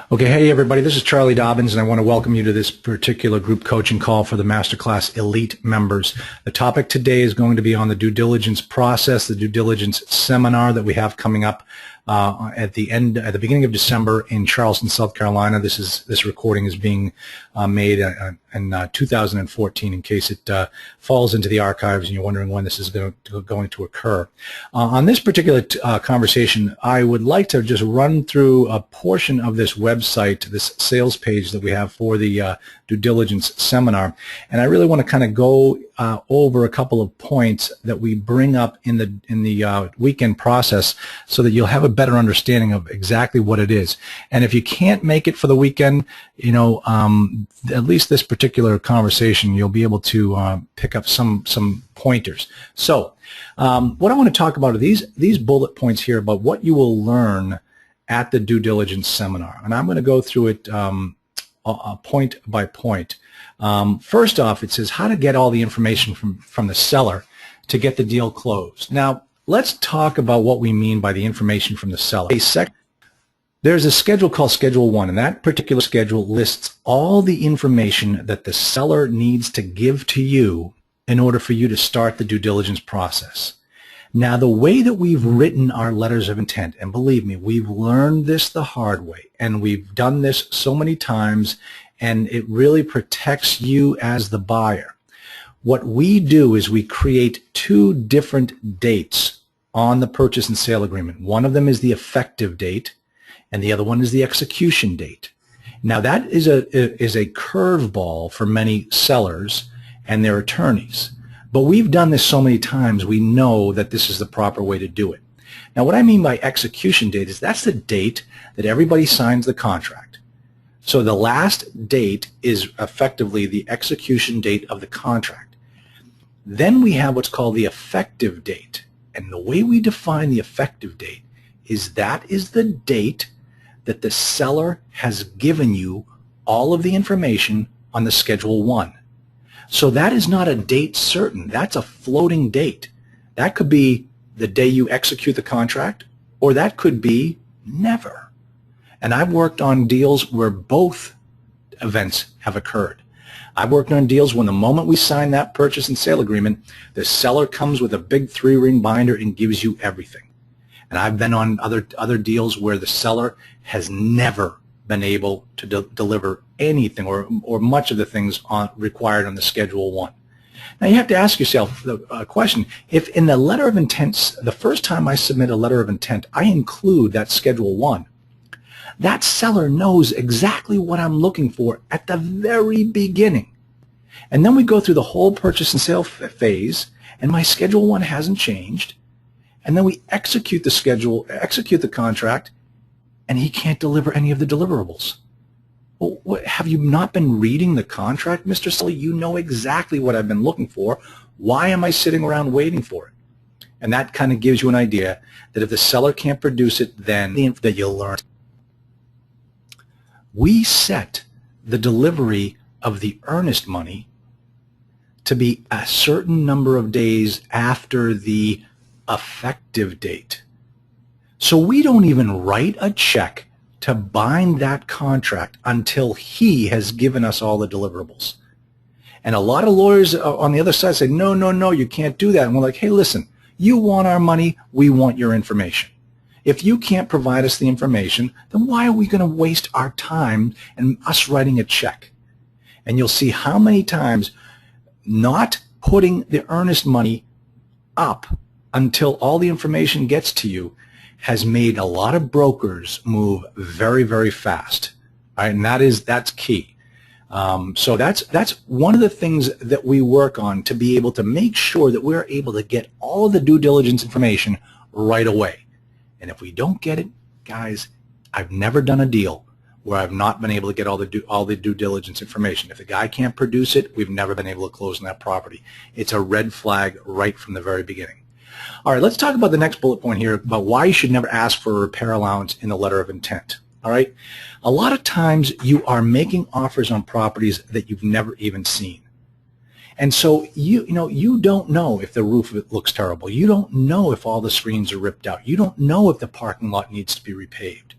Okay, hey everybody, this is Charlie Dobbins, and I want to welcome you to this particular group coaching call for the Masterclass Elite members. The topic today is going to be on the due diligence process, the due diligence seminar that we have coming up at the beginning of December in Charleston, South Carolina. This recording is being made in 2014, in case it falls into the archives and you're wondering when this is going to occur. On this particular conversation, I would like to just run through a portion of this website, this sales page that we have for the due diligence seminar, and I really want to kind of go over a couple of points that we bring up in the weekend process, so that you'll have a better understanding of exactly what it is. And if you can't make it for the weekend, you know, at least this particular conversation, you'll be able to pick up some pointers. So what I want to talk about are these bullet points here about what you will learn at the due diligence seminar, and I'm going to go through it point by point. First off, it says how to get all the information from the seller to get the deal closed. Now, let's talk about what we mean by the information from the seller. There's a schedule called Schedule 1, and that particular schedule lists all the information that the seller needs to give to you in order for you to start the due diligence process. Now, the way that we've written our letters of intent, and believe me, we've learned this the hard way, and we've done this so many times, and it really protects you as the buyer. What we do is we create two different dates on the purchase and sale agreement. One of them is the effective date, and the other one is the execution date. Now, that is a curveball for many sellers and their attorneys. But we've done this so many times, we know that this is the proper way to do it. Now, what I mean by execution date is that's the date that everybody signs the contract. So the last date is effectively the execution date of the contract. Then we have what's called the effective date. And the way we define the effective date is that is the date that the seller has given you all of the information on the Schedule 1. So that is not a date certain. That's a floating date. That could be the day you execute the contract, or that could be never. And I've worked on deals where both events have occurred. I've worked on deals when the moment we sign that purchase and sale agreement, the seller comes with a big 3-ring binder and gives you everything. And I've been on other deals where the seller has never been able to deliver anything or much of the things required on the Schedule 1. Now, you have to ask yourself the question, if in the letter of intent, the first time I submit a letter of intent, I include that Schedule 1, that seller knows exactly what I'm looking for at the very beginning. And then we go through the whole purchase and sale phase, and my Schedule 1 hasn't changed. And then we execute the contract, and he can't deliver any of the deliverables. Well, have you not been reading the contract, Mr. Sully? You know exactly what I've been looking for. Why am I sitting around waiting for it? And that kind of gives you an idea that if the seller can't produce it, then that you'll learn. We set the delivery of the earnest money to be a certain number of days after the effective date. So we don't even write a check to bind that contract until he has given us all the deliverables. And a lot of lawyers on the other side say, no, no, no, you can't do that. And we're like, hey, listen, you want our money, we want your information. If you can't provide us the information, then why are we going to waste our time and us writing a check? And you'll see how many times not putting the earnest money up until all the information gets to you has made a lot of brokers move very, very fast. All right, and that's key. So that's one of the things that we work on, to be able to make sure that we're able to get all of the due diligence information right away. And if we don't get it, guys, I've never done a deal where I've not been able to get all the due diligence information. If the guy can't produce it, we've never been able to close on that property. It's a red flag right from the very beginning. All right, let's talk about the next bullet point here about why you should never ask for a repair allowance in the letter of intent. All right, a lot of times you are making offers on properties that you've never even seen. And so you don't know if the roof looks terrible. You don't know if all the screens are ripped out. You don't know if the parking lot needs to be repaved.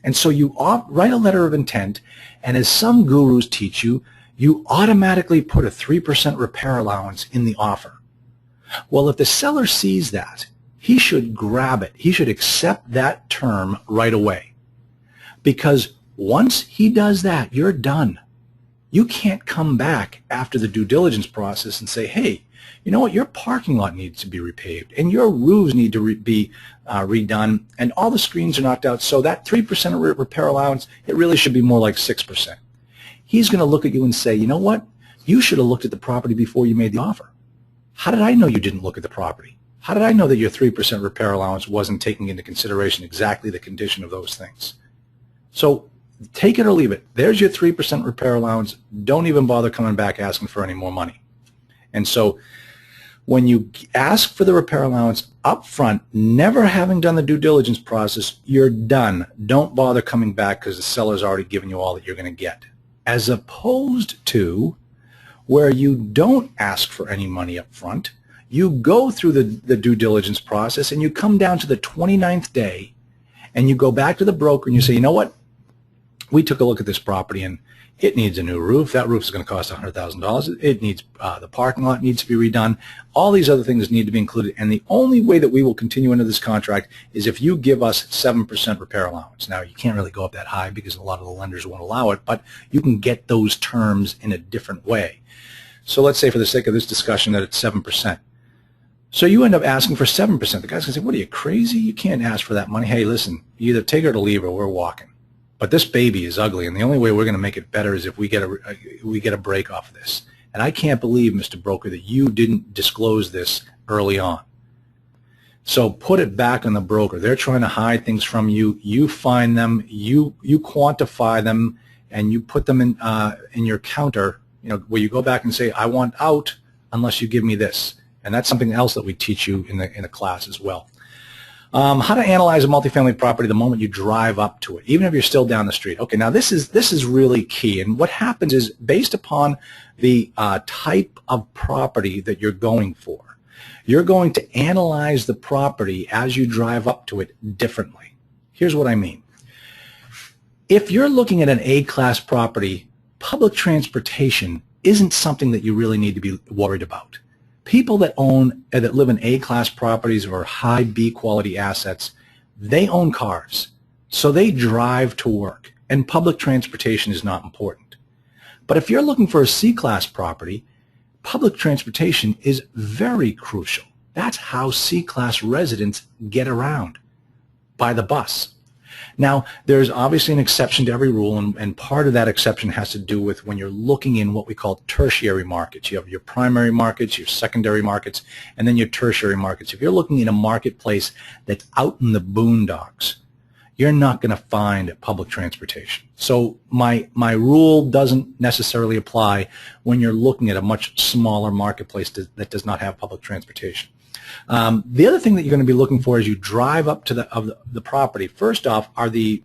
And so you write a letter of intent, and as some gurus teach you, you automatically put a 3% repair allowance in the offer. Well, if the seller sees that, he should grab it. He should accept that term right away. Because once he does that, you're done. You can't come back after the due diligence process and say, hey, you know what, your parking lot needs to be repaved, and your roofs need to be redone, and all the screens are knocked out, so that 3% repair allowance, it really should be more like 6%. He's going to look at you and say, you know what, you should have looked at the property before you made the offer. How did I know you didn't look at the property? How did I know that your 3% repair allowance wasn't taking into consideration exactly the condition of those things? So take it or leave it. There's your 3% repair allowance. Don't even bother coming back asking for any more money. And so when you ask for the repair allowance up front, never having done the due diligence process, you're done. Don't bother coming back because the seller's already given you all that you're going to get. As opposed to where you don't ask for any money up front, you go through the due diligence process and you come down to the 29th day and you go back to the broker and you say, you know what, we took a look at this property and it needs a new roof. That roof is going to cost $100,000. It needs the parking lot needs to be redone. All these other things need to be included. And the only way that we will continue into this contract is if you give us 7% repair allowance. Now, you can't really go up that high because a lot of the lenders won't allow it, but you can get those terms in a different way. So let's say for the sake of this discussion that it's 7%. So you end up asking for 7%. The guy's going to say, what are you, crazy? You can't ask for that money. Hey, listen, you either take it or leave it, or we're walking. But this baby is ugly, and the only way we're going to make it better is if we get a break off of this. And I can't believe, Mr. Broker, that you didn't disclose this early on. So put it back on the broker. They're trying to hide things from you. You find them, you quantify them, and you put them in your counter, where you go back and say, I want out unless you give me this. And that's something else that we teach you in the class as well. How to analyze a multifamily property the moment you drive up to it, even if you're still down the street. Okay, now this is really key. And what happens is, based upon the type of property that you're going for, you're going to analyze the property as you drive up to it differently. Here's what I mean. If you're looking at an A-class property, public transportation isn't something that you really need to be worried about. People that live in A-class properties or high B-quality assets, they own cars, so they drive to work, and public transportation is not important. But if you're looking for a C-class property, public transportation is very crucial. That's how C-class residents get around, by the bus. Now, there's obviously an exception to every rule, and part of that exception has to do with when you're looking in what we call tertiary markets. You have your primary markets, your secondary markets, and then your tertiary markets. If you're looking in a marketplace that's out in the boondocks, you're not going to find public transportation. So my rule doesn't necessarily apply when you're looking at a much smaller marketplace that does not have public transportation. The other thing that you're going to be looking for as you drive up to the property, first off, are the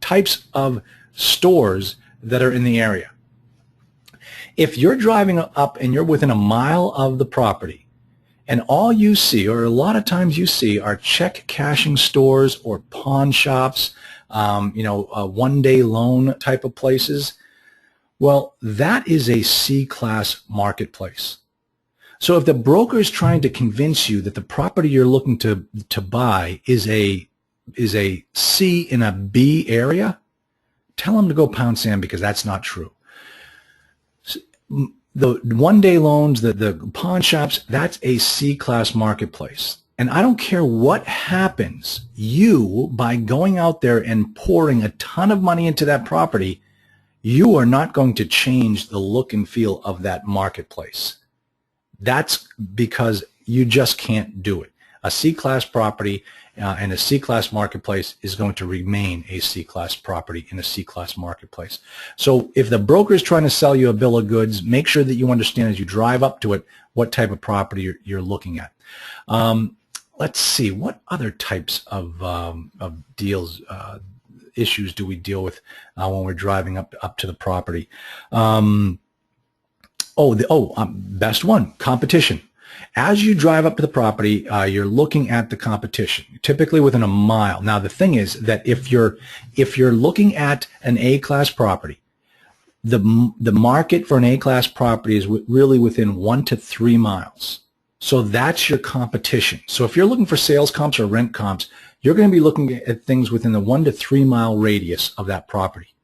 types of stores that are in the area. If you're driving up and you're within a mile of the property, and all you see, or a lot of times you see, are check cashing stores or pawn shops, one-day loan type of places, well, that is a C-class marketplace. So if the broker is trying to convince you that the property you're looking to buy is a C in a B area, tell them to go pound sand, because that's not true. The one-day loans, the pawn shops, that's a C-class marketplace. And I don't care what happens, you, by going out there and pouring a ton of money into that property, you are not going to change the look and feel of that marketplace. That's because you just can't do it. A C-class property and a C-class marketplace is going to remain a C-class property in a C-class marketplace. So if the broker is trying to sell you a bill of goods, make sure that you understand as you drive up to it what type of property you're looking at. Let's see, what other types of deals, issues do we deal with when we're driving up to the property? Best one, competition. As you drive up to the property, you're looking at the competition, typically within a mile. Now, the thing is that if you're looking at an A-class property, the market for an A-class property is really within 1 to 3 miles. So that's your competition. So if you're looking for sales comps or rent comps, you're going to be looking at things within the 1 to 3 mile radius of that property.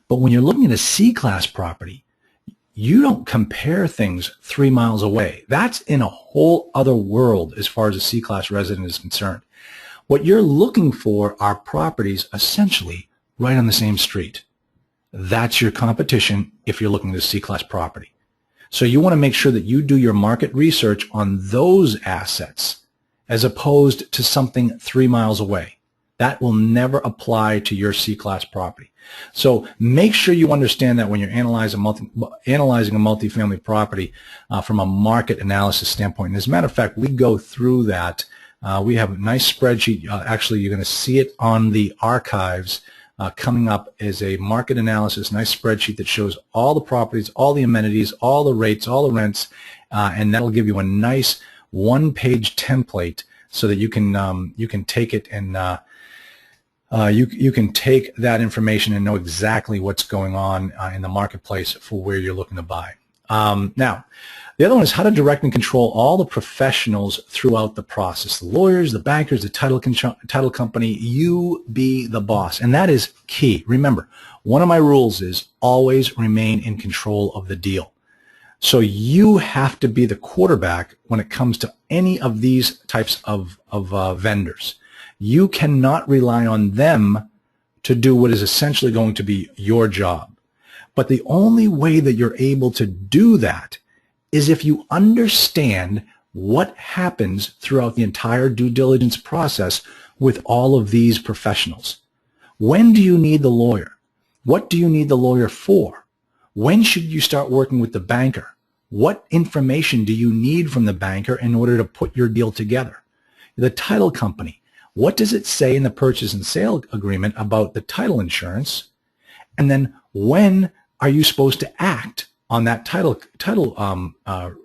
But when you're looking at a C-class property, you don't compare things 3 miles away. That's in a whole other world as far as a C-class resident is concerned. What you're looking for are properties essentially right on the same street. That's your competition if you're looking at a C-class property. So you want to make sure that you do your market research on those assets as opposed to something 3 miles away. That will never apply to your C-class property. So make sure you understand that when you're analyzing a multifamily property from a market analysis standpoint. And as a matter of fact, we go through that. We have a nice spreadsheet. Actually, you're going to see it on the archives coming up as a market analysis, nice spreadsheet that shows all the properties, all the amenities, all the rates, all the rents, and that'll give you a nice one-page template so that you can take it and you can take that information and know exactly what's going on in the marketplace for where you're looking to buy. Now, the other one is how to direct and control all the professionals throughout the process. The lawyers, the bankers, the title company, you be the boss. And that is key. Remember, one of my rules is always remain in control of the deal. So you have to be the quarterback when it comes to any of these types of vendors. You cannot rely on them to do what is essentially going to be your job. But the only way that you're able to do that is if you understand what happens throughout the entire due diligence process with all of these professionals. When do you need the lawyer? What do you need the lawyer for? When should you start working with the banker? What information do you need from the banker in order to put your deal together? The title company. What does it say in the purchase and sale agreement about the title insurance? And then when are you supposed to act on that title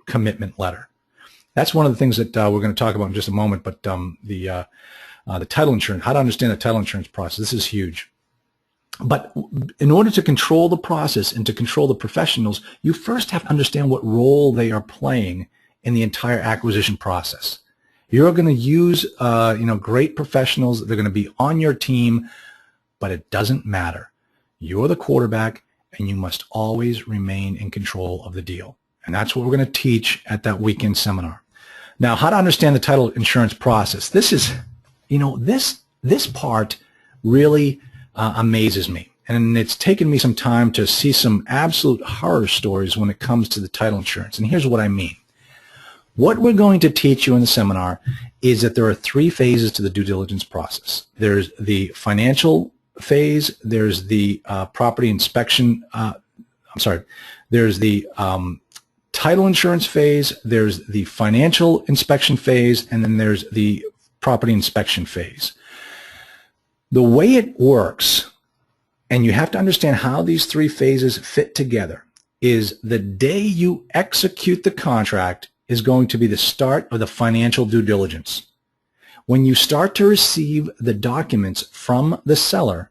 commitment letter? That's one of the things that we're going to talk about in just a moment. But the title insurance, how to understand the title insurance process. This is huge. But in order to control the process and to control the professionals, you first have to understand what role they are playing in the entire acquisition process. You're going to use great professionals. They're going to be on your team, but it doesn't matter. You're the quarterback, and you must always remain in control of the deal. And that's what we're going to teach at that weekend seminar. Now, how to understand the title insurance process. This is, this part really amazes me. And it's taken me some time to see some absolute horror stories when it comes to the title insurance. And here's what I mean. What we're going to teach you in the seminar is that there are 3 phases to the due diligence process. There's the financial phase, there's the property inspection, there's the title insurance phase, there's the financial inspection phase, and then there's the property inspection phase. The way it works, and you have to understand how these 3 phases fit together, is the day you execute the contract is going to be the start of the financial due diligence. When you start to receive the documents from the seller,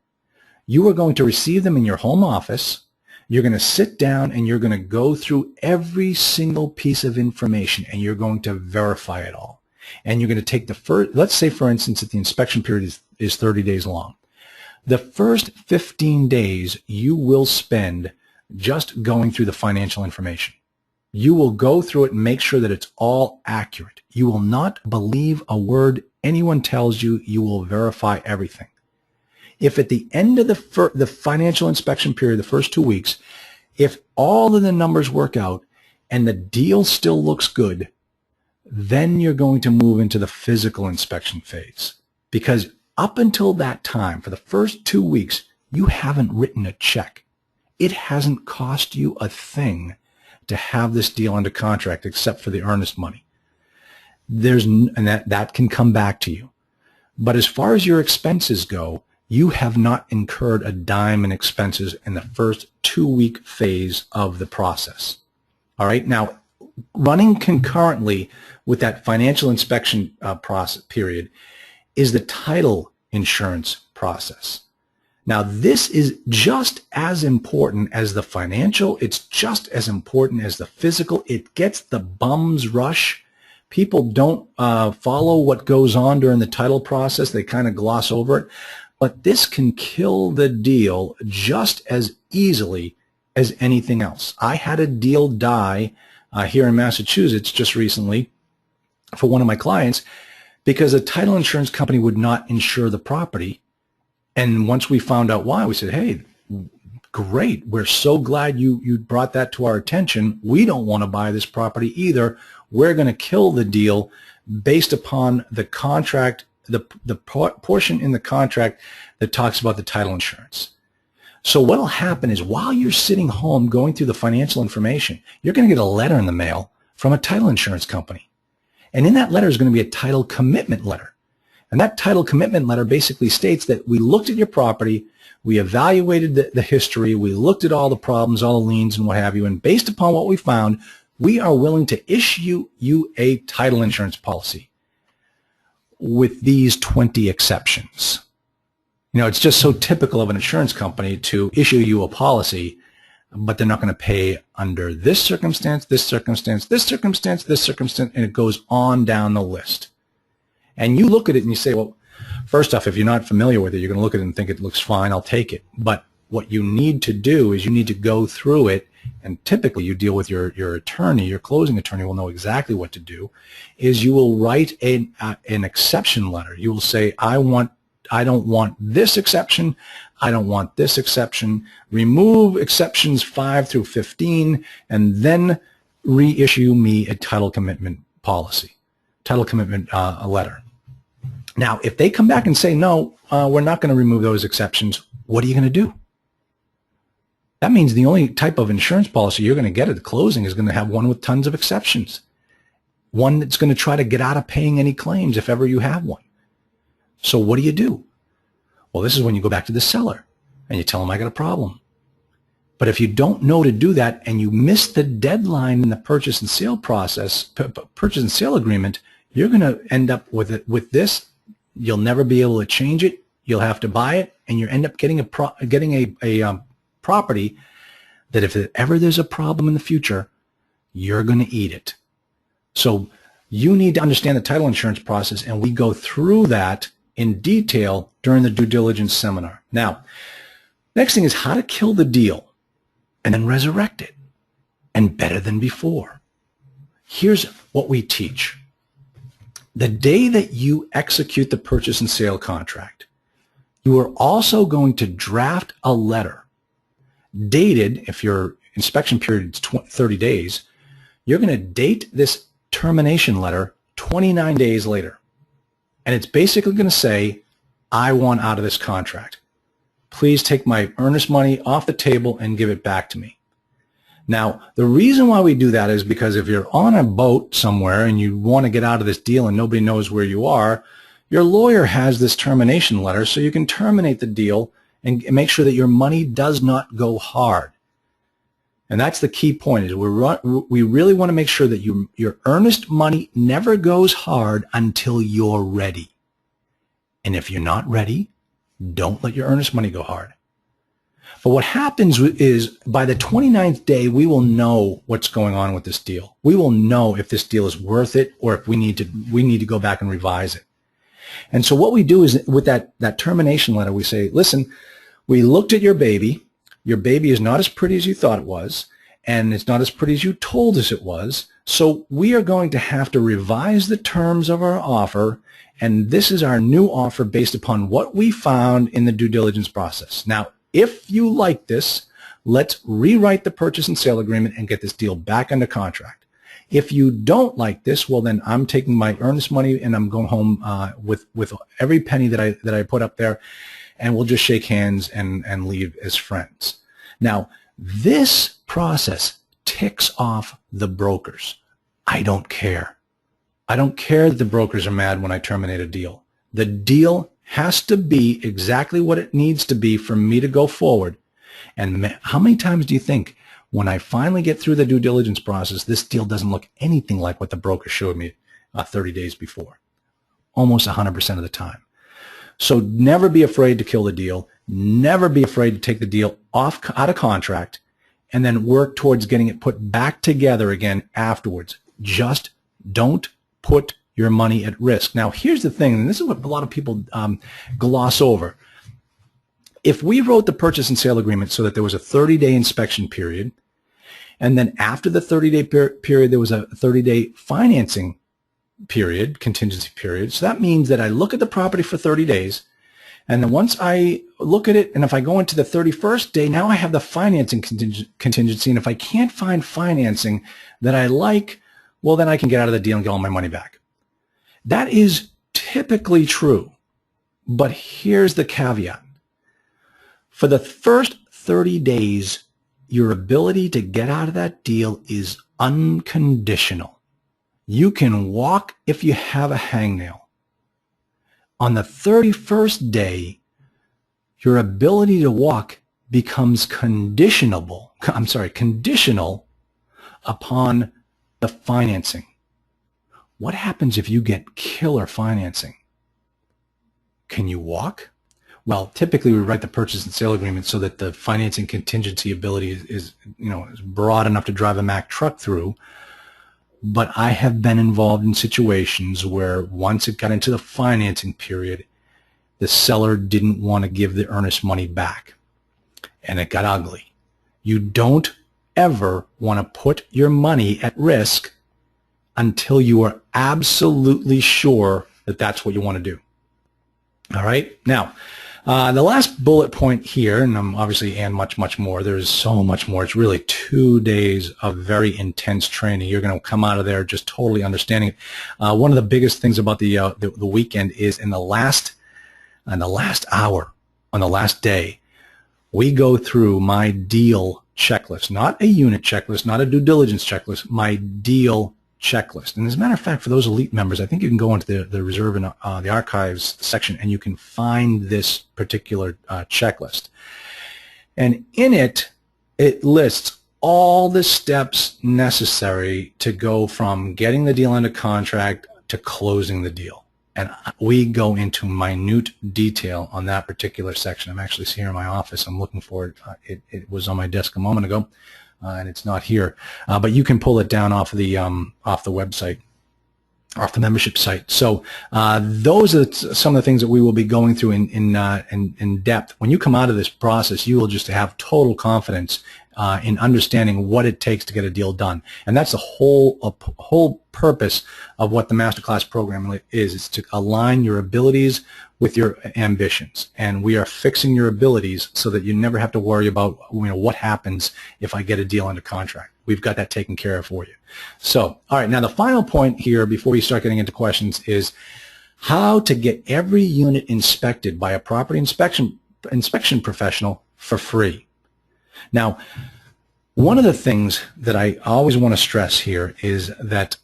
you are going to receive them in your home office. You're going to sit down and you're going to go through every single piece of information and you're going to verify it all. And you're going to take the first, let's say for instance that the inspection period is 30 days long. The first 15 days you will spend just going through the financial information. You will go through it and make sure that it's all accurate. You will not believe a word anyone tells you. You will verify everything. If at the end of the financial inspection period, the first 2 weeks, if all of the numbers work out and the deal still looks good, then you're going to move into the physical inspection phase. Because up until that time, for the first 2 weeks, you haven't written a check. It hasn't cost you a thing to have this deal under contract except for the earnest money. And that can come back to you. But as far as your expenses go, you have not incurred a dime in expenses in the first 2 week phase of the process. All right. Now, running concurrently with that financial inspection process period is the title insurance process. Now, this is just as important as the financial. It's just as important as the physical. It gets the bum's rush. People don't follow what goes on during the title process. They kind of gloss over it. But this can kill the deal just as easily as anything else. I had a deal die here in Massachusetts just recently for one of my clients because a title insurance company would not insure the property. And once we found out why, we said, hey, great. We're so glad you brought that to our attention. We don't want to buy this property either. We're going to kill the deal based upon the contract, the portion in the contract that talks about the title insurance. So what will happen is while you're sitting home going through the financial information, you're going to get a letter in the mail from a title insurance company. And in that letter is going to be a title commitment letter. And that title commitment letter basically states that we looked at your property, we evaluated the history, we looked at all the problems, all the liens and what have you, and based upon what we found, we are willing to issue you a title insurance policy with these 20 exceptions. You know, it's just so typical of an insurance company to issue you a policy, but they're not going to pay under this circumstance, this circumstance, this circumstance, this circumstance, and it goes on down the list. And you look at it and you say, well, first off, if you're not familiar with it, you're going to look at it and think it looks fine, I'll take it. But what you need to do is you need to go through it, and typically you deal with your attorney, your closing attorney will know exactly what to do, is you will write an exception letter. You will say, I don't want this exception, I don't want this exception, remove exceptions 5 through 15, and then reissue me a title commitment policy, title commitment letter. Now, if they come back and say, no, we're not going to remove those exceptions, what are you going to do? That means the only type of insurance policy you're going to get at the closing is going to have one with tons of exceptions, one that's going to try to get out of paying any claims if ever you have one. So what do you do? Well, this is when you go back to the seller and you tell them I got a problem. But if you don't know to do that and you miss the deadline in the purchase and sale process, purchase and sale agreement, you're going to end up with it with this. You'll never be able to change it. You'll have to buy it, and you end up getting a property that if ever there's a problem in the future, you're going to eat it. So you need to understand the title insurance process, and we go through that in detail during the due diligence seminar. Now, next thing is how to kill the deal and then resurrect it, and better than before. Here's what we teach. The day that you execute the purchase and sale contract, you are also going to draft a letter dated, if your inspection period is 30 days, you're going to date this termination letter 29 days later. And it's basically going to say, I want out of this contract. Please take my earnest money off the table and give it back to me. Now, the reason why we do that is because if you're on a boat somewhere and you want to get out of this deal and nobody knows where you are, your lawyer has this termination letter so you can terminate the deal and make sure that your money does not go hard. And that's the key point, is we really want to make sure that your earnest money never goes hard until you're ready. And if you're not ready, don't let your earnest money go hard. But what happens is by the 29th day, we will know what's going on with this deal. We will know if this deal is worth it or if we need to go back and revise it. And so what we do is with that termination letter, we say, listen, we looked at your baby. Your baby is not as pretty as you thought it was, and it's not as pretty as you told us it was. So we are going to have to revise the terms of our offer, and this is our new offer based upon what we found in the due diligence process. Now, if you like this, let's rewrite the purchase and sale agreement and get this deal back under contract. If you don't like this, well, then I'm taking my earnest money and I'm going home with every penny that I put up there, and we'll just shake hands and leave as friends. Now, this process ticks off the brokers. I don't care. I don't care that the brokers are mad when I terminate a deal. The deal has to be exactly what it needs to be for me to go forward. And how many times do you think When I finally get through the due diligence process, this deal doesn't look anything like what the broker showed me 30 days before, almost 100% of the time. So never be afraid to kill the deal. Never be afraid to take the deal out of contract and then work towards getting it put back together again afterwards. Just don't put your money at risk. Now, here's the thing, and this is what a lot of people gloss over. If we wrote the purchase and sale agreement so that there was a 30-day inspection period, and then after the 30-day period, there was a 30-day financing period, contingency period. So that means that I look at the property for 30 days, and then once I look at it, and if I go into the 31st day, now I have the financing contingency, and if I can't find financing that I like, well, then I can get out of the deal and get all my money back. That is typically true, but here's the caveat. For the first 30 days, your ability to get out of that deal is unconditional. You can walk if you have a hangnail. On the 31st day, your ability to walk becomes conditional upon the financing. What happens if you get killer financing? Can you walk? Well, typically we write the purchase and sale agreement so that the financing contingency ability is broad enough to drive a Mack truck through. But I have been involved in situations where once it got into the financing period, the seller didn't want to give the earnest money back, and it got ugly. You don't ever want to put your money at risk until you are absolutely sure that that's what you want to do. All right? Now, the last bullet point here, and obviously and much more, there's so much more. It's really 2 days of very intense training. You're going to come out of there just totally understanding it. One of the biggest things about the weekend is in the last hour, on the last day, we go through my deal checklist, not a unit checklist, not a due diligence checklist, my deal checklist. And as a matter of fact, for those elite members, I think you can go into the reserve and the archives section, and you can find this particular checklist. And in it, it lists all the steps necessary to go from getting the deal under contract to closing the deal. And we go into minute detail on that particular section. I'm actually here in my office. I'm looking for it. It was on my desk a moment ago. And it's not here, but you can pull it down off the website, off the membership site. So those are some of the things that we will be going through in depth. When you come out of this process, you will just have total confidence in understanding what it takes to get a deal done, and that's the whole purpose of what the Masterclass program is to align your abilities with your ambitions, and we are fixing your abilities so that you never have to worry about what happens if I get a deal under contract. We've got that taken care of for you. So, all right, now the final point here before we start getting into questions is how to get every unit inspected by a property inspection professional for free. Now, one of the things that I always want to stress here is that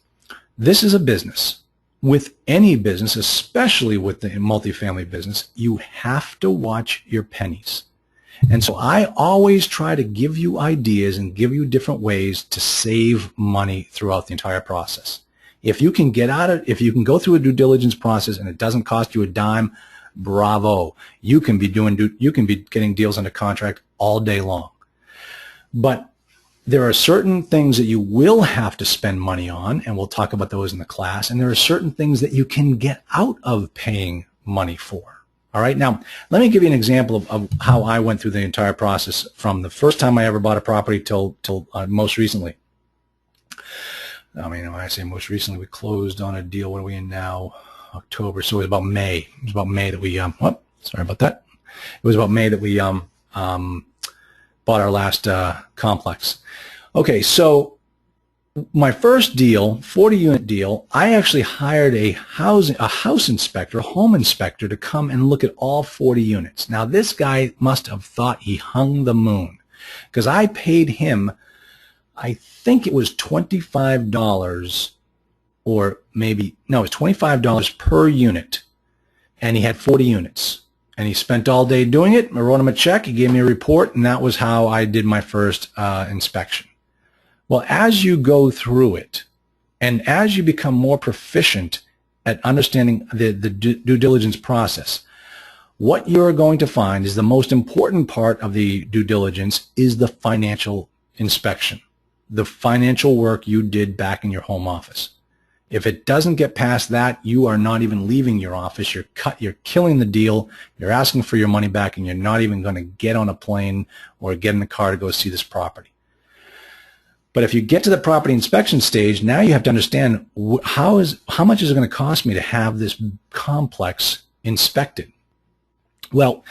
this is a business. With any business, especially with the multifamily business, you have to watch your pennies. And so I always try to give you ideas and give you different ways to save money throughout the entire process. If you can if you can go through a due diligence process and it doesn't cost you a dime, bravo. You can be getting deals under contract all day long. But there are certain things that you will have to spend money on, and we'll talk about those in the class, and there are certain things that you can get out of paying money for. All right, now let me give you an example of how I went through the entire process from the first time I ever bought a property till most recently. I mean, when I say most recently, we closed on a deal. What are we in now? October. So it was about May. It was about May that we sorry about that. It was about May that we bought our last complex. Okay, so my first deal, 40-unit deal, I actually hired a house inspector, a home inspector, to come and look at all 40 units. Now, this guy must have thought he hung the moon, because I paid him, I think it was $25 or maybe, no, it was $25 per unit, and he had 40 units. And he spent all day doing it. I wrote him a check. He gave me a report, and that was how I did my first inspection. Well, as you go through it, and as you become more proficient at understanding the due diligence process, what you're going to find is the most important part of the due diligence is the financial inspection, the financial work you did back in your home office. If it doesn't get past that, you are not even leaving your office. You're killing the deal. You're asking for your money back, and you're not even going to get on a plane or get in the car to go see this property. But if you get to the property inspection stage, now you have to understand how much is it going to cost me to have this complex inspected. Well,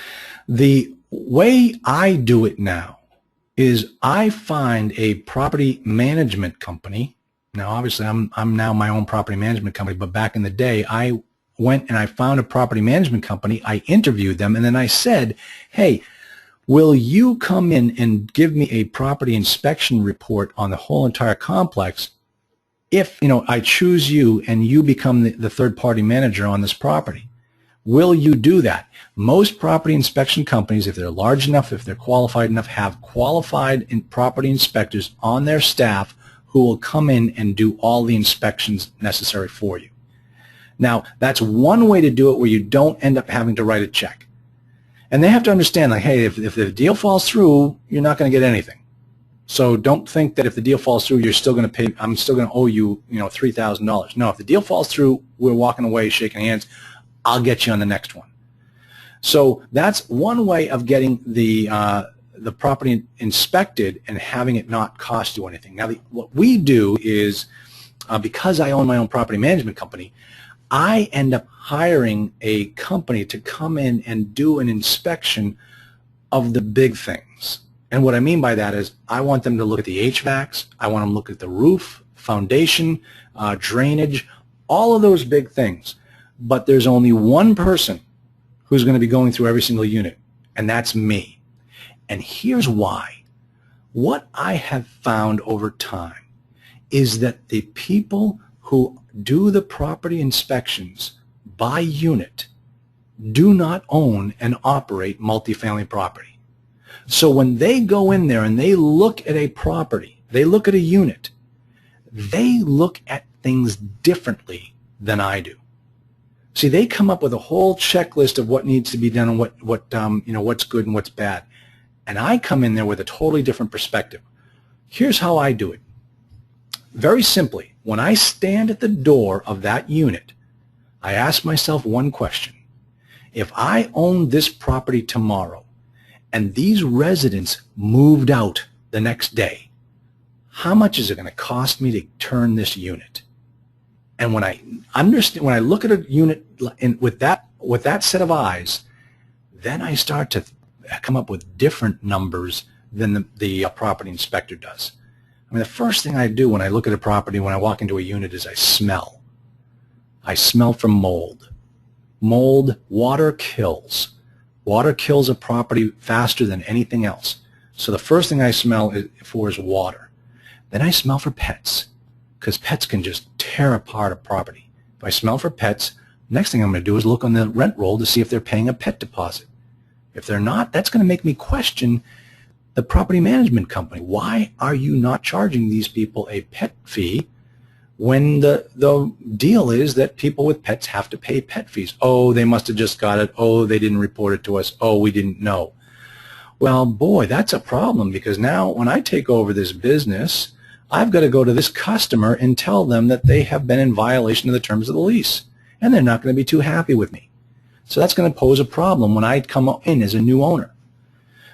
the way I do it now is I find a property management company. Now, obviously, I'm now my own property management company, but back in the day, I went and I found a property management company. I interviewed them, and then I said, hey, will you come in and give me a property inspection report on the whole entire complex if, I choose you and you become the third-party manager on this property? Will you do that? Most property inspection companies, if they're large enough, if they're qualified enough, have qualified property inspectors on their staff who will come in and do all the inspections necessary for you. Now, that's one way to do it where you don't end up having to write a check. And they have to understand, like, hey, if the deal falls through, you're not going to get anything. So don't think that if the deal falls through, you're still going to pay, I'm still going to owe you, $3,000. No, if the deal falls through, we're walking away, shaking hands. I'll get you on the next one. So that's one way of getting the property inspected and having it not cost you anything. Now, what we do is, because I own my own property management company, I end up hiring a company to come in and do an inspection of the big things. And what I mean by that is I want them to look at the HVACs, I want them to look at the roof, foundation, drainage, all of those big things. But there's only one person who's going to be going through every single unit, and that's me. And here's why. What I have found over time is that the people who do the property inspections by unit do not own and operate multifamily property. So when they go in there and they look at a property, they look at a unit, they look at things differently than I do. See, they come up with a whole checklist of what needs to be done and what's good and what's bad. And I come in there with a totally different perspective. Here's how I do it. Very simply, when I stand at the door of that unit, I ask myself one question. If I owned this property tomorrow and these residents moved out the next day, how much is it going to cost me to turn this unit? And when I understand, when I look at a unit with that set of eyes, then I start to come up with different numbers than the property inspector does. I mean, the first thing I do when I look at a property, when I walk into a unit, is I smell. I smell for mold. Mold, water kills. Water kills a property faster than anything else. So the first thing I smell for is water. Then I smell for pets, because pets can just tear apart a property. If I smell for pets, next thing I'm going to do is look on the rent roll to see if they're paying a pet deposit. If they're not, that's going to make me question the property management company. Why are you not charging these people a pet fee when the deal is that people with pets have to pay pet fees? Oh, they must have just got it. Oh, they didn't report it to us. Oh, we didn't know. Well, boy, that's a problem, because now when I take over this business, I've got to go to this customer and tell them that they have been in violation of the terms of the lease, and they're not going to be too happy with me. So that's going to pose a problem when I come in as a new owner.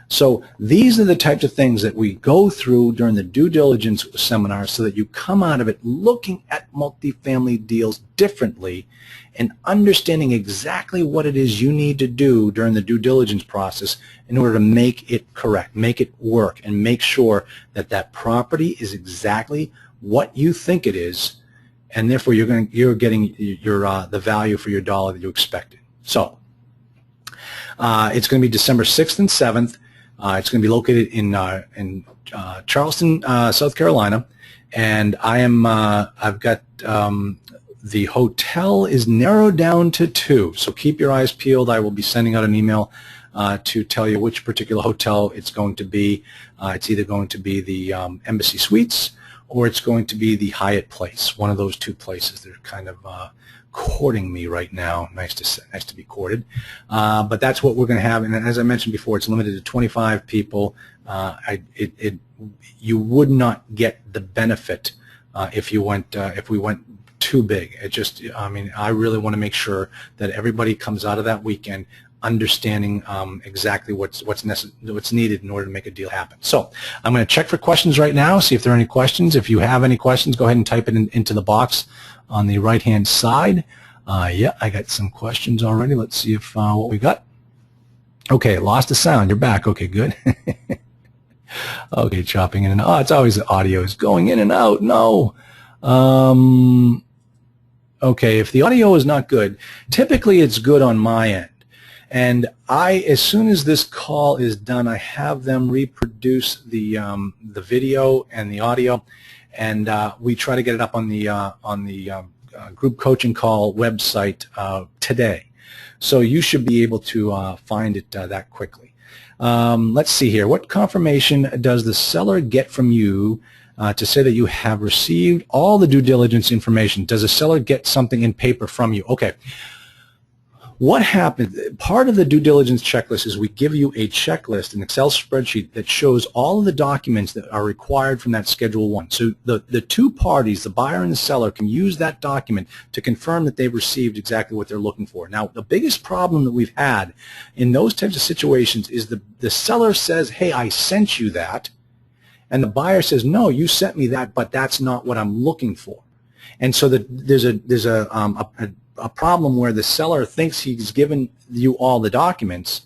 So these are the types of things that we go through during the due diligence seminar so that you come out of it looking at multifamily deals differently and understanding exactly what it is you need to do during the due diligence process in order to make it correct, make it work, and make sure that that property is exactly what you think it is, and therefore you're getting the value for your dollar that you expected. So it's going to be December 6th and 7th. It's going to be located in Charleston, South Carolina, and I've got The hotel is narrowed down to 2, so keep your eyes peeled. I will be sending out an email to tell you which particular hotel it's going to be. It's either going to be the Embassy Suites or it's going to be the Hyatt Place, one of those 2 places. They're kind of courting me right now. Nice to be courted. But that's what we're going to have. And as I mentioned before, it's limited to 25 people. You would not get the benefit if we went too big. I mean, I really want to make sure that everybody comes out of that weekend understanding exactly what's needed in order to make a deal happen. So I'm going to check for questions right now, see if there are any questions. If you have any questions, go ahead and type it into the box on the right-hand side. Yeah, I got some questions already. Let's see if what we got. Okay, lost the sound. You're back. Okay, good. Okay, chopping in and out. Oh, it's always the audio is going in and out. No. Okay, if the audio is not good, typically it's good on my end. And as soon as this call is done, I have them reproduce the video and the audio, and we try to get it up on the group coaching call website today. So you should be able to find it that quickly. Let's see here. What confirmation does the seller get from you to say that you have received all the due diligence information? Does the seller get something in paper from you? Okay. What happened, part of the due diligence checklist is we give you a checklist, an Excel spreadsheet that shows all of the documents that are required from that Schedule 1. So the 2 parties, the buyer and the seller, can use that document to confirm that they've received exactly what they're looking for. Now, the biggest problem that we've had in those types of situations is the seller says, hey, I sent you that, and the buyer says, no, you sent me that, but that's not what I'm looking for. And so there's a problem where the seller thinks he's given you all the documents,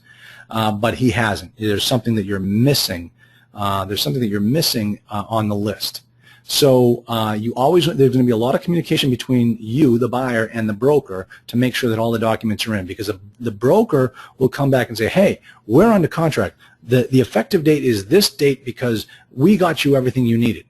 but he hasn't. There's something that you're missing. On the list. So there's going to be a lot of communication between you, the buyer, and the broker to make sure that all the documents are in, because the broker will come back and say, hey, we're under contract. The effective date is this date because we got you everything you needed.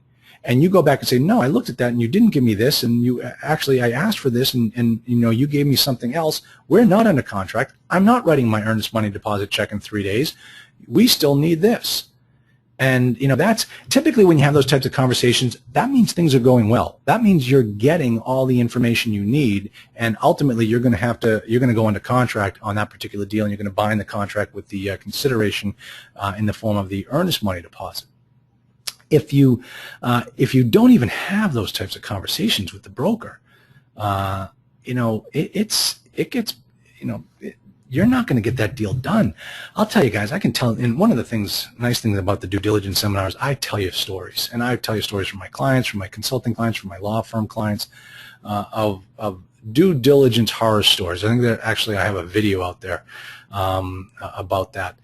And you go back and say, no, I looked at that and you didn't give me this, and I asked for this, and you gave me something else. We're not under contract. I'm not writing my earnest money deposit check in 3 days. We still need this. And that's typically when you have those types of conversations, that means things are going well. That means you're getting all the information you need, and ultimately you're going to go into contract on that particular deal, and you're going to bind the contract with the consideration in the form of the earnest money deposit. If you don't even have those types of conversations with the broker, you're not going to get that deal done. I'll tell you guys, I can tell, and one of the nice things about the due diligence seminars, I tell you stories, and I tell you stories from my clients, from my consulting clients, from my law firm clients, of due diligence horror stories. I think that actually I have a video out there about that.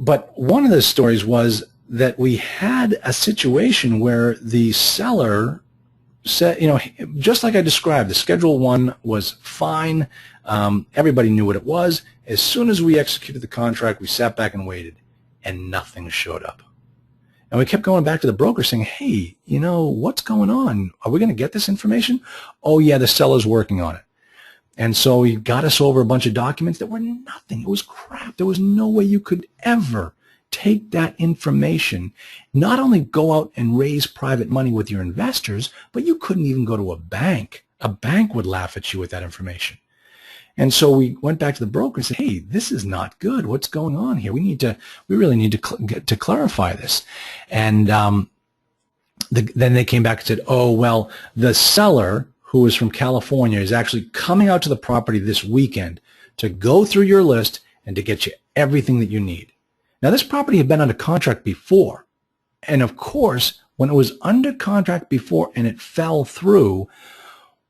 But one of the stories was that we had a situation where the seller said, just like I described, the Schedule 1 was fine. Everybody knew what it was. As soon as we executed the contract, we sat back and waited, and nothing showed up. And we kept going back to the broker saying, hey, what's going on? Are we going to get this information? Oh, yeah, the seller's working on it. And so he got us over a bunch of documents that were nothing. It was crap. There was no way you could ever take that information, not only go out and raise private money with your investors, but you couldn't even go to a bank. A bank would laugh at you with that information. And so we went back to the broker and said, hey, this is not good. What's going on here? We really need to clarify this. And then they came back and said, oh, well, the seller, who is from California, is actually coming out to the property this weekend to go through your list and to get you everything that you need. Now, this property had been under contract before. And of course, when it was under contract before and it fell through,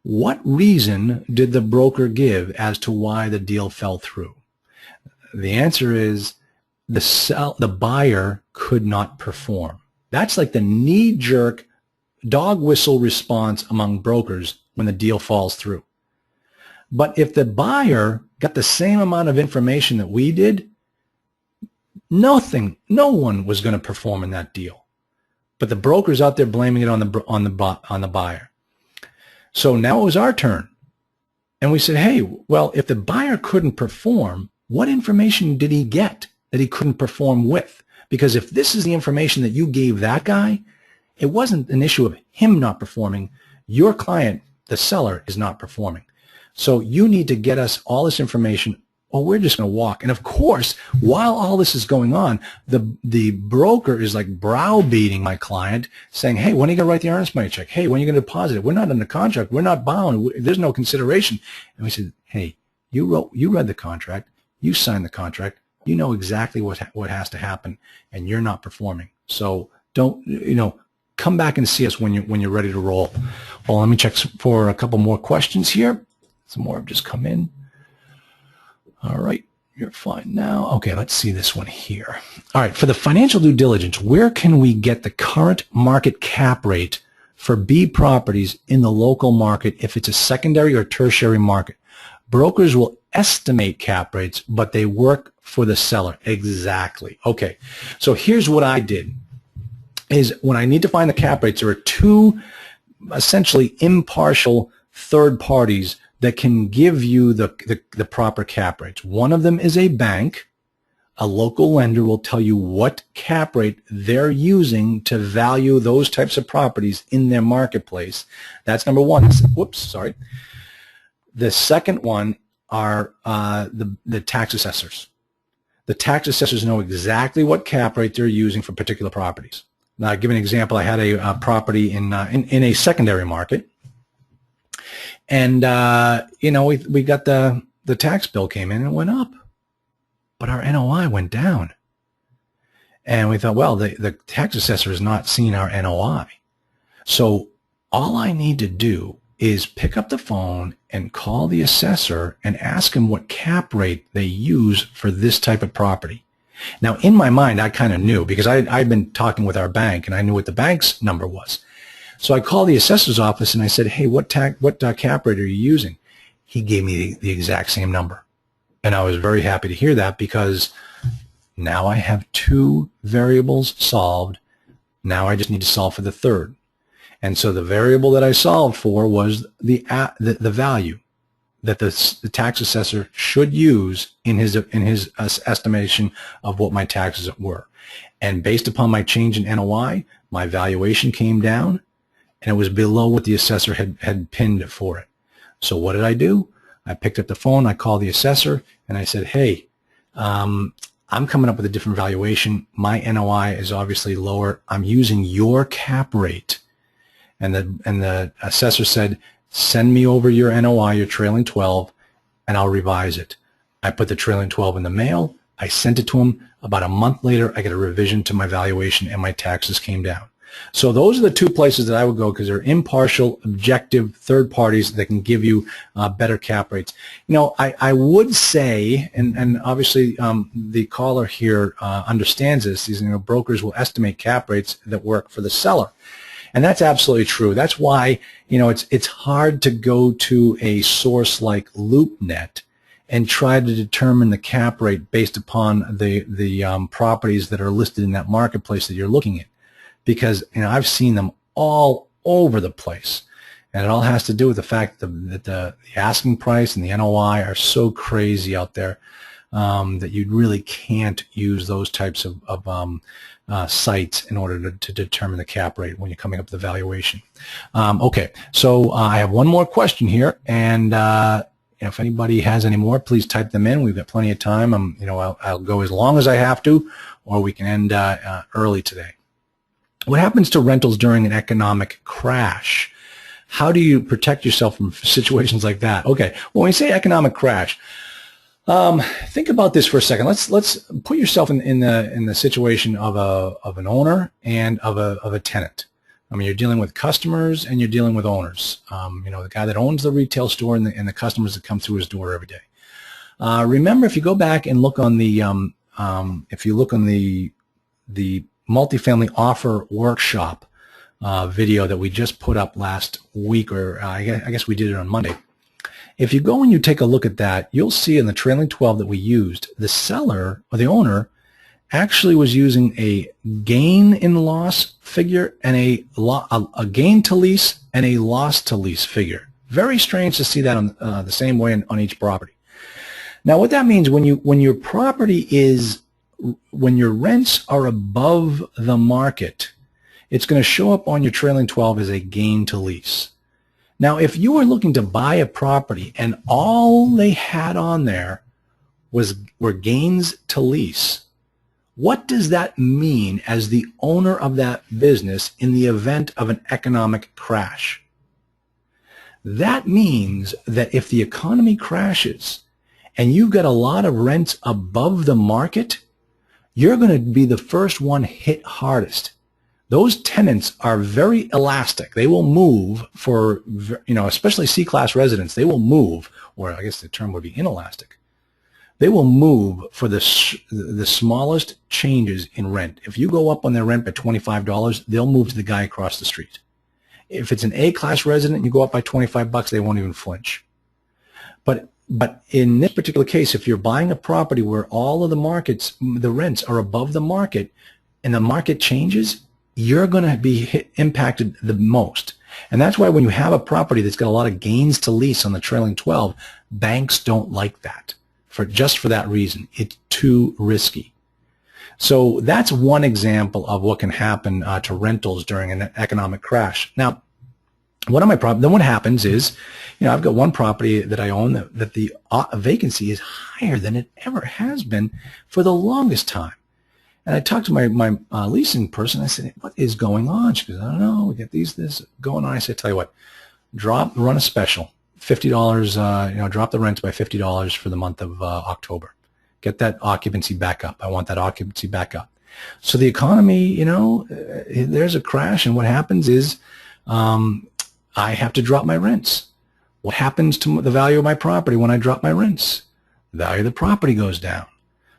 what reason did the broker give as to why the deal fell through? The answer is the buyer could not perform. That's like the knee-jerk dog whistle response among brokers when the deal falls through. But if the buyer got the same amount of information that we did, no one was going to perform in that deal. But the broker's out there blaming it on the buyer. So now it was our turn. And we said, hey, well, if the buyer couldn't perform, what information did he get that he couldn't perform with? Because if this is the information that you gave that guy, it wasn't an issue of him not performing. Your client, the seller, is not performing. So you need to get us all this information, or we're just going to walk. And of course, while all this is going on, the broker is like browbeating my client, saying, hey, when are you going to write the earnest money check? Hey, when are you going to deposit it? We're not under contract. We're not bound. There's no consideration. And we said, hey, you read the contract. You signed the contract. You know exactly what has to happen, and you're not performing. So don't, come back and see us when you're ready to roll. Well, let me check for a couple more questions here. Some more have just come in. All right, you're fine now. Okay, let's see this one here. All right, for the financial due diligence, where can we get the current market cap rate for B properties in the local market if it's a secondary or tertiary market? Brokers will estimate cap rates, but they work for the seller. Exactly. Okay, so here's what I did. Is when I need to find the cap rates, there are two essentially impartial third parties that can give you the proper cap rates. One of them is a bank. A local lender will tell you what cap rate they're using to value those types of properties in their marketplace. That's number one. Whoops, sorry. The second one are the tax assessors. The tax assessors know exactly what cap rate they're using for particular properties. Now, I'll give an example. I had a property in a secondary market. And, we got the tax bill came in and it went up, but our NOI went down. And we thought, well, the tax assessor has not seen our NOI. So all I need to do is pick up the phone and call the assessor and ask him what cap rate they use for this type of property. Now, in my mind, I kind of knew because I'd been talking with our bank and I knew what the bank's number was. So I called the assessor's office and I said, hey, what cap rate are you using? He gave me the exact same number. And I was very happy to hear that because now I have two variables solved. Now I just need to solve for the third. And so the variable that I solved for was the value that the tax assessor should use in his estimation of what my taxes were. And based upon my change in NOI, my valuation came down. And it was below what the assessor had pinned for it. So what did I do? I picked up the phone, I called the assessor, and I said, hey, I'm coming up with a different valuation. My NOI is obviously lower. I'm using your cap rate. And the assessor said, send me over your NOI, your trailing 12, and I'll revise it. I put the trailing 12 in the mail. I sent it to him. About a month later, I get a revision to my valuation, and my taxes came down. So those are the two places that I would go because they're impartial, objective third parties that can give you better cap rates. I would say, and obviously the caller here understands this, these brokers will estimate cap rates that work for the seller. And that's absolutely true. That's why, it's hard to go to a source like LoopNet and try to determine the cap rate based upon the properties that are listed in that marketplace that you're looking at. Because I've seen them all over the place, and it all has to do with the fact that the asking price and the NOI are so crazy out there that you really can't use those types of sites in order to determine the cap rate when you're coming up with the valuation. Okay, so I have one more question here, and if anybody has any more, please type them in. We've got plenty of time. I'll go as long as I have to, or we can end early today. What happens to rentals during an economic crash? How do you protect yourself from situations like that? Okay, well, when you say economic crash, think about this for a second. Let's put yourself in the situation of an owner and of a tenant. I mean, you're dealing with customers and you're dealing with owners. The guy that owns the retail store and the customers that come through his door every day. Remember, if you go back and look on the multifamily offer workshop video that we just put up last week, or I guess we did it on Monday. If you go and you take a look at that, you'll see in the trailing 12 that we used, the seller or the owner actually was using a gain in loss figure and a gain to lease and a loss to lease figure. Very strange to see that on the same way on each property. Now, what that means when your rents are above the market, it's going to show up on your trailing 12 as a gain to lease. Now, if you were looking to buy a property and all they had on there were gains to lease, what does that mean as the owner of that business in the event of an economic crash? That means that if the economy crashes and you've got a lot of rents above the market, you're going to be the first one hit hardest. Those tenants are very elastic. They will move for, especially C-class residents, they will move, or I guess the term would be inelastic. They will move for the smallest changes in rent. If you go up on their rent by $25, they'll move to the guy across the street. If it's an A-class resident and you go up by $25, they won't even flinch. But in this particular case, if you're buying a property where all of the rents are above the market and the market changes, you're going to be impacted the most. And that's why when you have a property that's got a lot of gains to lease on the trailing 12, banks don't like that just for that reason. It's too risky. So that's one example of what can happen to rentals during an economic crash. Now, then what happens is, I've got one property that I own that the vacancy is higher than it ever has been for the longest time. And I talked to my leasing person. I said, what is going on? She goes, I don't know. We get this going on. I said, tell you what, run a special, $50, drop the rent by $50 for the month of October. Get that occupancy back up. I want that occupancy back up. So the economy, there's a crash, and what happens is I have to drop my rents. What happens to the value of my property when I drop my rents? The value of the property goes down.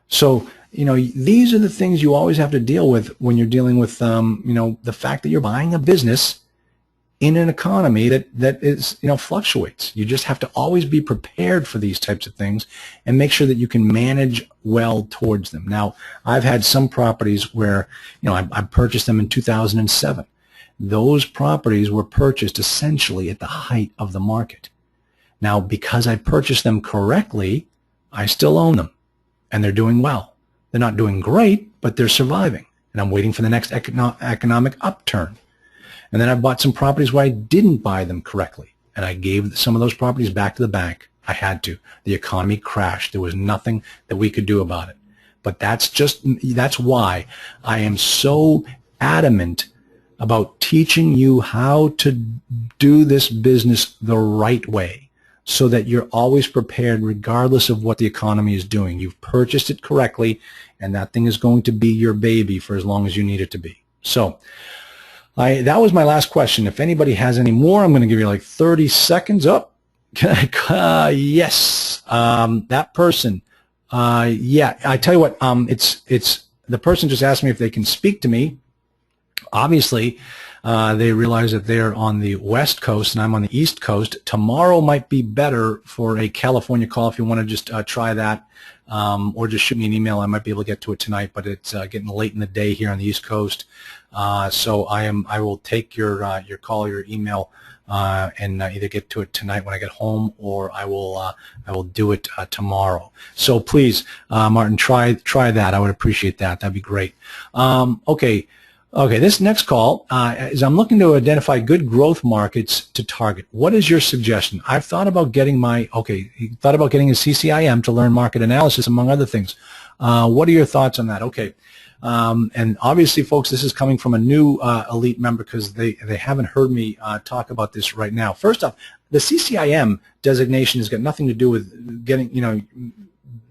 So, these are the things you always have to deal with when you're dealing with, the fact that you're buying a business in an economy that is, fluctuates. You just have to always be prepared for these types of things and make sure that you can manage well towards them. Now, I've had some properties where, I purchased them in 2007. Those properties were purchased essentially at the height of the market. Now, because I purchased them correctly, I still own them, and they're doing well. They're not doing great, but they're surviving, and I'm waiting for the next economic upturn. And then I bought some properties where I didn't buy them correctly, and I gave some of those properties back to the bank. I had to. The economy crashed. There was nothing that we could do about it. But that's why I am so adamant about teaching you how to do this business the right way so that you're always prepared regardless of what the economy is doing. You've purchased it correctly, and that thing is going to be your baby for as long as you need it to be. So that was my last question. If anybody has any more, I'm going to give you like 30 seconds. Yes, that person. Yeah, I tell you what, it's the person just asked me if they can speak to me. Obviously, they realize that they're on the West Coast and I'm on the East Coast. Tomorrow might be better for a California call if you want to just try that, or just shoot me an email. I might be able to get to it tonight, but it's getting late in the day here on the East Coast. So I will take your call, your email, and either get to it tonight when I get home, or I will do it tomorrow. So please, Martin, try that. I would appreciate that. That'd be great. Okay, this next call is I'm looking to identify good growth markets to target. What is your suggestion? I've thought about getting he thought about getting a CCIM to learn market analysis, among other things. What are your thoughts on that? Okay. And obviously, folks, this is coming from a new elite member because they haven't heard me talk about this right now. First off, the CCIM designation has got nothing to do with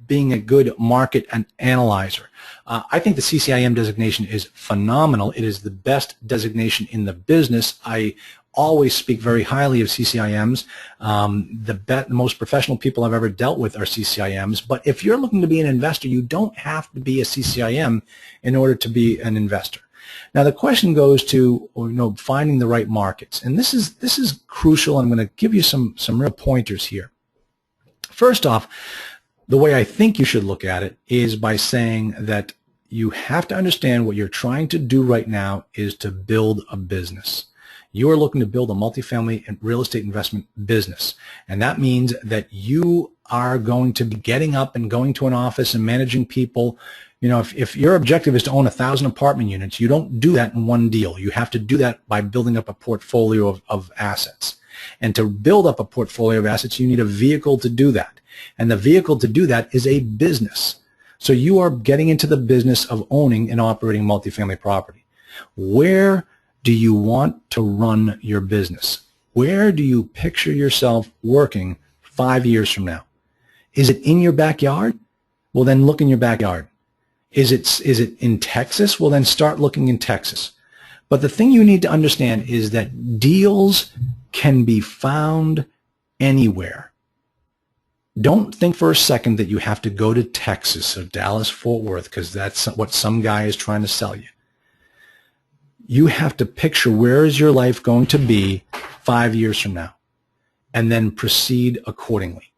being a good market analyzer. I think the CCIM designation is phenomenal. It is the best designation in the business. I always speak very highly of CCIMs. The most professional people I've ever dealt with are CCIMs. But if you're looking to be an investor, you don't have to be a CCIM in order to be an investor. Now the question goes to finding the right markets, and this is crucial. I'm going to give you some real pointers here. First off, the way I think you should look at it is by saying that you have to understand what you're trying to do right now is to build a business. You are looking to build a multifamily and real estate investment business. And that means that you are going to be getting up and going to an office and managing people. You know, if your objective is to own 1,000 apartment units, you don't do that in one deal. You have to do that by building up a portfolio of assets. And to build up a portfolio of assets, you need a vehicle to do that. And the vehicle to do that is a business. So you are getting into the business of owning and operating multifamily property. Where do you want to run your business? Where do you picture yourself working 5 years from now? Is it in your backyard? Well, then look in your backyard. Is it in Texas? Well, then start looking in Texas. But the thing you need to understand is that deals can be found anywhere. Don't think for a second that you have to go to Texas or Dallas, Fort Worth, because that's what some guy is trying to sell you. You have to picture where is your life going to be 5 years from now, and then proceed accordingly.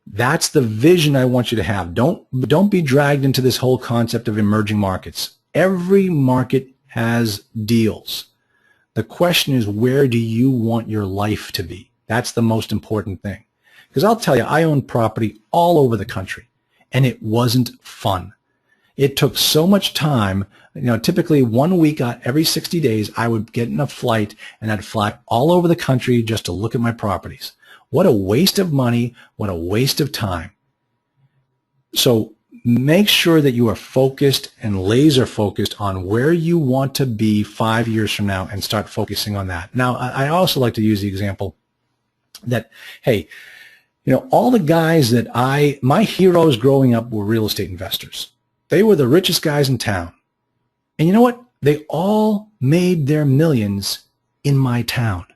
That's the vision I want you to have. Don't be dragged into this whole concept of emerging markets. Every market has deals. The question is, where do you want your life to be? That's the most important thing. Because I'll tell you, I own property all over the country, and it wasn't fun. It took so much time. You know, typically 1 week every 60 days, I would get in a flight, and I'd fly all over the country just to look at my properties. What a waste of money. What a waste of time. So make sure that you are focused and laser focused on where you want to be 5 years from now and start focusing on that. Now, I also like to use the example that, hey, you know, all the guys that my heroes growing up were real estate investors. They were the richest guys in town. And you know what? They all made their millions in my town.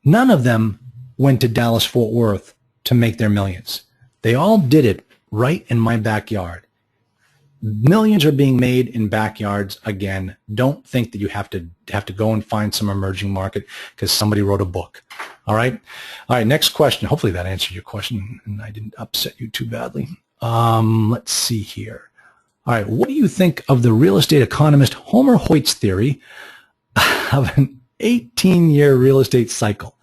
None of them went to Dallas, Fort Worth to make their millions. They all did it right in my backyard. Millions are being made in backyards. Again, don't think that you have to go and find some emerging market because somebody wrote a book. All right. All right. Next question. Hopefully that answered your question and I didn't upset you too badly. Let's see here. All right. What do you think of the real estate economist Homer Hoyt's theory of an 18-year real estate cycle?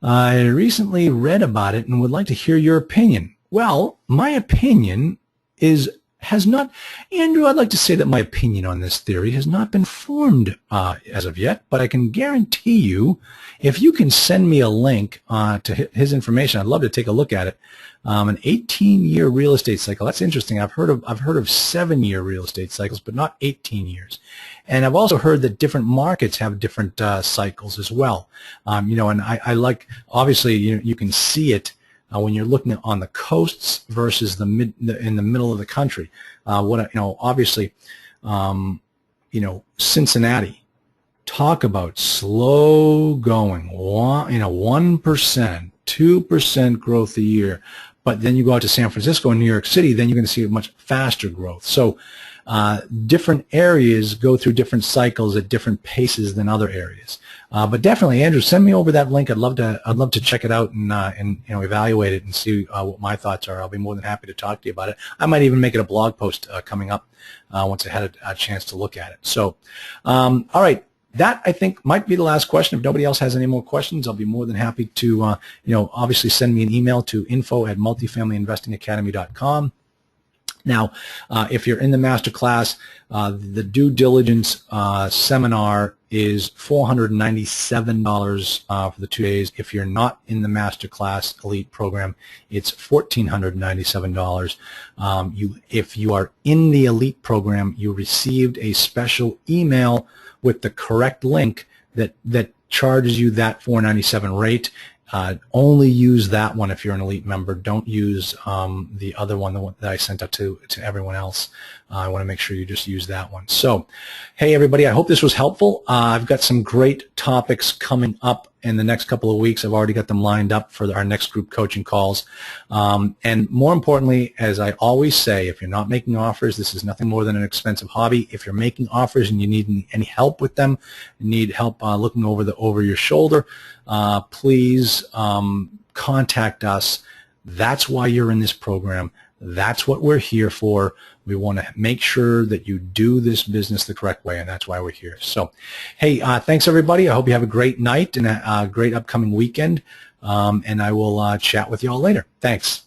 I recently read about it and would like to hear your opinion. Well, my opinion has not, Andrew, I'd like to say that my opinion on this theory has not been formed as of yet, but I can guarantee you, if you can send me a link to his information, I'd love to take a look at it. An 18-year real estate cycle. That's interesting. I've heard of 7-year real estate cycles, but not 18 years. And I've also heard that different markets have different cycles as well. You know, and I like, obviously, you can see it when you're looking on the coasts versus in the middle of the country. Obviously, Cincinnati, talk about slow going, 1%, 2% growth a year. But then you go out to San Francisco and New York City, then you're going to see a much faster growth. So different areas go through different cycles at different paces than other areas. But definitely, Andrew, send me over that link. I'd love to check it out and evaluate it and see what my thoughts are. I'll be more than happy to talk to you about it. I might even make it a blog post coming up once I had a chance to look at it. So, all right. That, I think, might be the last question. If nobody else has any more questions, I'll be more than happy to, obviously send me an email to info@multifamilyinvestingacademy.com. Now, if you're in the masterclass, the due diligence seminar is $497 for the 2 days. If you're not in the masterclass elite program, it's $1,497. If you are in the elite program, you received a special email with the correct link that charges you that $497 rate. Only use that one if you're an elite member. Don't use the other one, the one that I sent out to everyone else. I want to make sure you just use that one. So, hey, everybody, I hope this was helpful. I've got some great topics coming up in the next couple of weeks. I've already got them lined up for our next group coaching calls. And more importantly, as I always say, if you're not making offers, this is nothing more than an expensive hobby. If you're making offers and you need any help with them, need help looking over your shoulder, please contact us. That's why you're in this program. That's what we're here for. We want to make sure that you do this business the correct way, and that's why we're here. So, hey, thanks everybody. I hope you have a great night and a great upcoming weekend, and I will chat with you all later. Thanks.